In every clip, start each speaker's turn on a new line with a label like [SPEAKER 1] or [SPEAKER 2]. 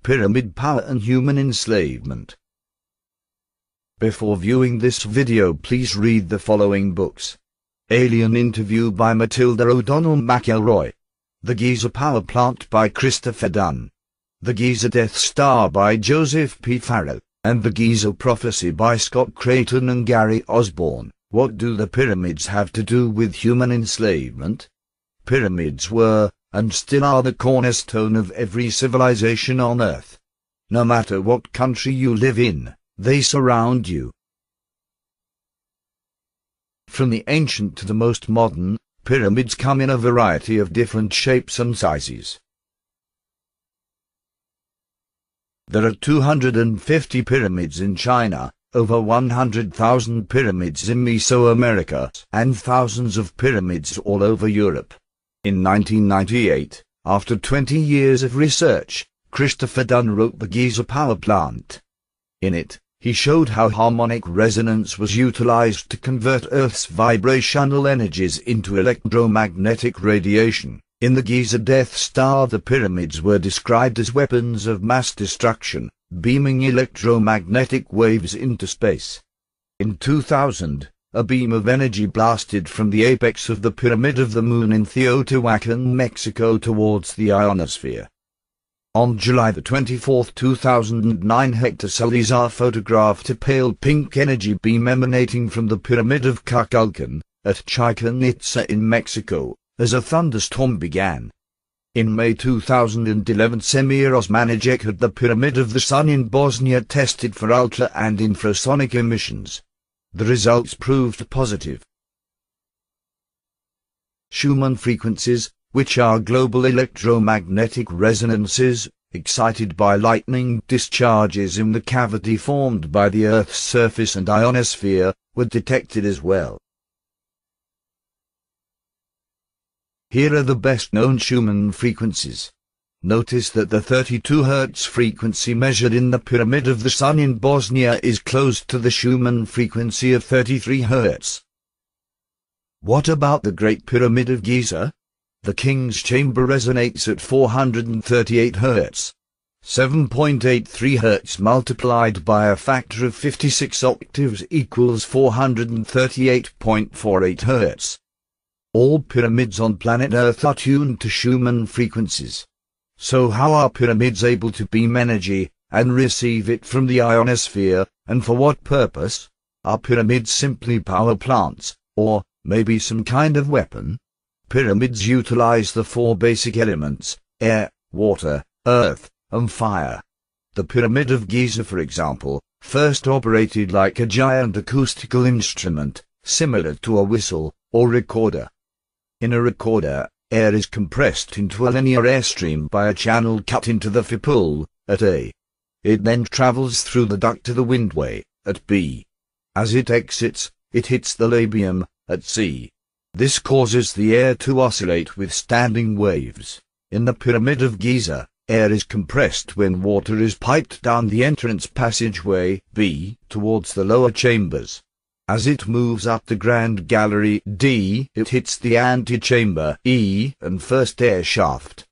[SPEAKER 1] pyramid power and human enslavement. Before viewing this video, please read the following books. Alien Interview by Matilda O'Donnell McElroy. The Giza Power Plant by Christopher Dunn. The Giza Death Star by Joseph P. Farrell, and The Giza Prophecy by Scott Creighton and Gary Osborne. What do the pyramids have to do with human enslavement? Pyramids were, and still are, the cornerstone of every civilization on Earth. No matter what country you live in, they surround you. From the ancient to the most modern, pyramids come in a variety of different shapes and sizes. There are 250 pyramids in China, over 100,000 pyramids in Mesoamerica, and thousands of pyramids all over Europe. In 1998, after 20 years of research, Christopher Dunn wrote The Giza Power Plant. In it, he showed how harmonic resonance was utilized to convert Earth's vibrational energies into electromagnetic radiation. In the Giza Death Star, the pyramids were described as weapons of mass destruction, beaming electromagnetic waves into space. In 2000, a beam of energy blasted from the apex of the Pyramid of the Moon in Teotihuacan, Mexico towards the ionosphere. On July 24, 2009, Hector Salazar photographed a pale pink energy beam emanating from the Pyramid of Kukulkan, at Chichen Itza in Mexico, as a thunderstorm began. In May 2011, Semir Osmanagic had the Pyramid of the Sun in Bosnia tested for ultra and infrasonic emissions. The results proved positive. Schumann frequencies, which are global electromagnetic resonances, excited by lightning discharges in the cavity formed by the Earth's surface and ionosphere, were detected as well. Here are the best-known Schumann frequencies. Notice that the 32 Hz frequency measured in the Pyramid of the Sun in Bosnia is close to the Schumann frequency of 33 Hz. What about the Great Pyramid of Giza? The King's Chamber resonates at 438 Hz. 7.83 Hz multiplied by a factor of 56 octaves equals 438.48 Hz. All pyramids on planet Earth are tuned to Schumann frequencies. So how are pyramids able to beam energy, and receive it from the ionosphere, and for what purpose? Are pyramids simply power plants, or maybe some kind of weapon? Pyramids utilize the four basic elements: air, water, earth, and fire. The Pyramid of Giza, for example, first operated like a giant acoustical instrument, similar to a whistle or recorder. In a recorder, air is compressed into a linear airstream by a channel cut into the fipple, at A. It then travels through the duct to the windway, at B. As it exits, it hits the labium, at C. This causes the air to oscillate with standing waves. In the Pyramid of Giza, air is compressed when water is piped down the entrance passageway, B, towards the lower chambers. As it moves up the Grand Gallery, D, it hits the antechamber, E, and first air shaft.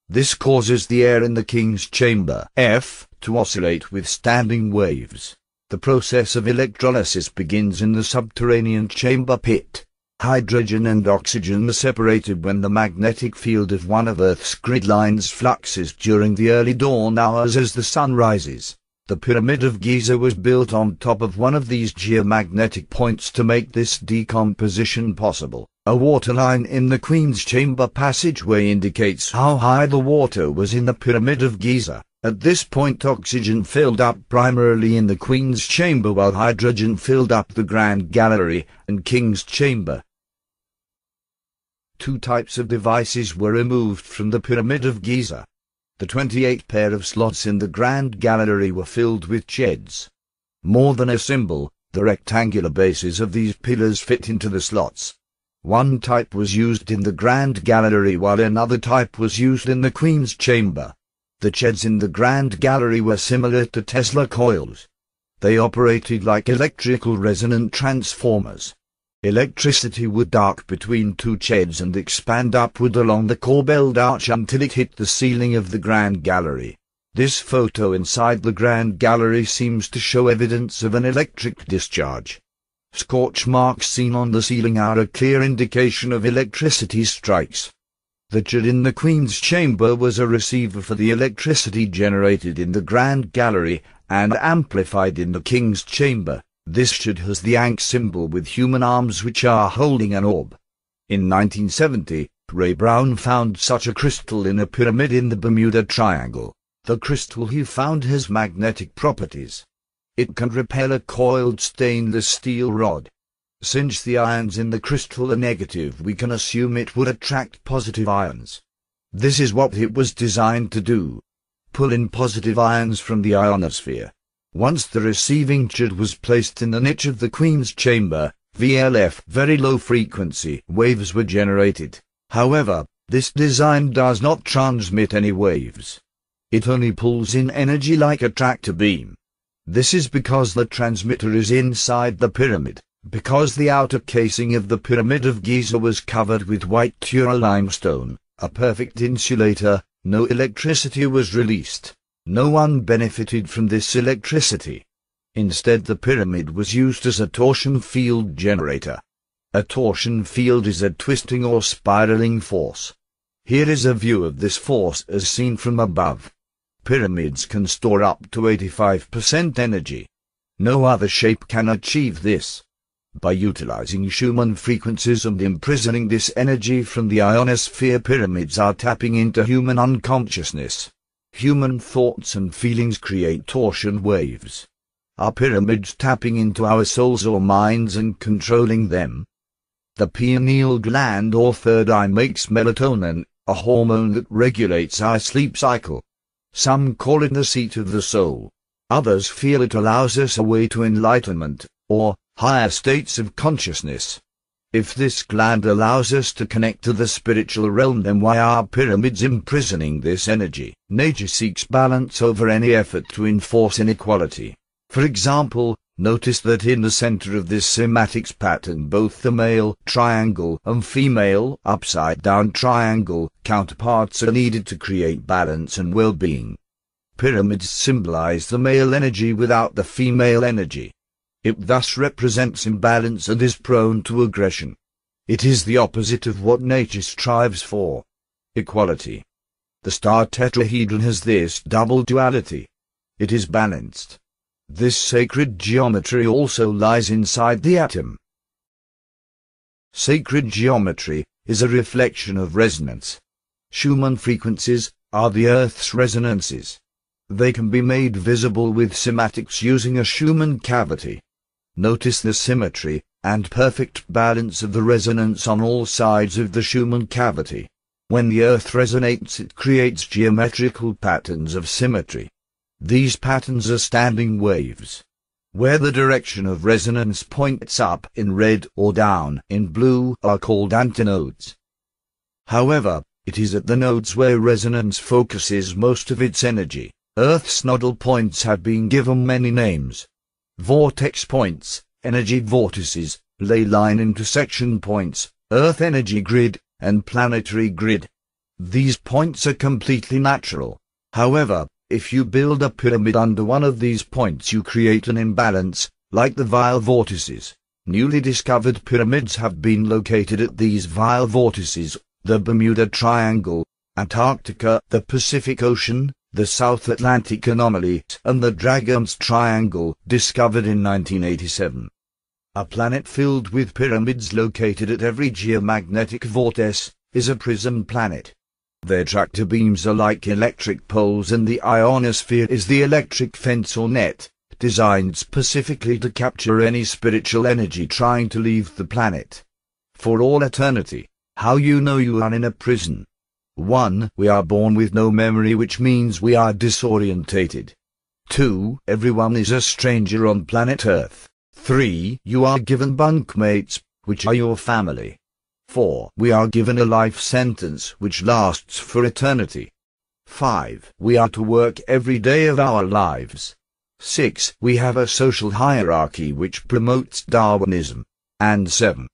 [SPEAKER 1] This causes the air in the King's Chamber, F, to oscillate with standing waves. The process of electrolysis begins in the subterranean chamber pit. Hydrogen and oxygen are separated when the magnetic field of one of Earth's grid lines fluxes during the early dawn hours as the sun rises. The Pyramid of Giza was built on top of one of these geomagnetic points to make this decomposition possible. A waterline in the Queen's Chamber passageway indicates how high the water was in the Pyramid of Giza. At this point, oxygen filled up primarily in the Queen's Chamber while hydrogen filled up the Grand Gallery and King's Chamber. Two types of devices were removed from the Pyramid of Giza. The 28 pair of slots in the Grand Gallery were filled with sheds. More than a symbol, the rectangular bases of these pillars fit into the slots. One type was used in the Grand Gallery while another type was used in the Queen's Chamber. The sheds in the Grand Gallery were similar to Tesla coils. They operated like electrical resonant transformers. Electricity would arc between two sheds and expand upward along the corbelled arch until it hit the ceiling of the Grand Gallery. This photo inside the Grand Gallery seems to show evidence of an electric discharge. Scorch marks seen on the ceiling are a clear indication of electricity strikes. The jet in the Queen's chamber was a receiver for the electricity generated in the Grand Gallery and amplified in the King's chamber. This jet has the ankh symbol with human arms which are holding an orb. In 1970, Ray Brown found such a crystal in a pyramid in the Bermuda Triangle. The crystal he found has magnetic properties. It can repel a coiled stainless steel rod. Since the ions in the crystal are negative, we can assume it would attract positive ions. This is what it was designed to do: pull in positive ions from the ionosphere. Once the receiving jet was placed in the niche of the Queen's chamber, VLF, very low frequency waves were generated. However, this design does not transmit any waves. It only pulls in energy like a tractor beam. This is because the transmitter is inside the pyramid. Because the outer casing of the Pyramid of Giza was covered with white Tura limestone, a perfect insulator, no electricity was released. No one benefited from this electricity. Instead, the pyramid was used as a torsion field generator. A torsion field is a twisting or spiraling force. Here is a view of this force as seen from above. Pyramids can store up to 85% energy. No other shape can achieve this. By utilizing Schumann frequencies and imprisoning this energy from the ionosphere, pyramids are tapping into human unconsciousness. Human thoughts and feelings create torsion waves. Are pyramids tapping into our souls or minds and controlling them? The pineal gland or third eye makes melatonin, a hormone that regulates our sleep cycle. Some call it the seat of the soul. Others feel it allows us a way to enlightenment, or higher states of consciousness. If this gland allows us to connect to the spiritual realm, then why are pyramids imprisoning this energy? Nature seeks balance over any effort to enforce inequality. For example, notice that in the center of this cymatics pattern both the male triangle and female upside-down triangle counterparts are needed to create balance and well-being. Pyramids symbolize the male energy without the female energy. It thus represents imbalance and is prone to aggression. It is the opposite of what nature strives for: equality. The star tetrahedron has this double duality. It is balanced. This sacred geometry also lies inside the atom. Sacred geometry is a reflection of resonance. Schumann frequencies are the Earth's resonances. They can be made visible with cymatics using a Schumann cavity. Notice the symmetry and perfect balance of the resonance on all sides of the Schumann cavity. When the Earth resonates, it creates geometrical patterns of symmetry. These patterns are standing waves. Where the direction of resonance points up in red or down in blue are called antinodes. However, it is at the nodes where resonance focuses most of its energy. Earth's nodal points have been given many names: vortex points, energy vortices, ley line intersection points, Earth energy grid, and planetary grid. These points are completely natural. However, if you build a pyramid under one of these points, you create an imbalance, like the vile vortices. Newly discovered pyramids have been located at these vile vortices: the Bermuda Triangle, Antarctica, the Pacific Ocean, the South Atlantic anomaly, and the Dragon's Triangle, discovered in 1987. A planet filled with pyramids located at every geomagnetic vortex is a prism planet. Their tractor beams are like electric poles, and the ionosphere is the electric fence or net, designed specifically to capture any spiritual energy trying to leave the planet. For all eternity. How you know you are in a prison? 1. We are born with no memory, which means we are disorientated. 2. Everyone is a stranger on planet Earth. 3. You are given bunkmates, which are your family. 4. We are given a life sentence which lasts for eternity. 5. We are to work every day of our lives. 6. We have a social hierarchy which promotes Darwinism. And 7.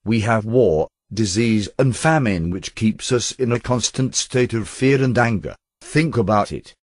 [SPEAKER 1] We have war, disease and famine which keeps us in a constant state of fear and anger. Think about it.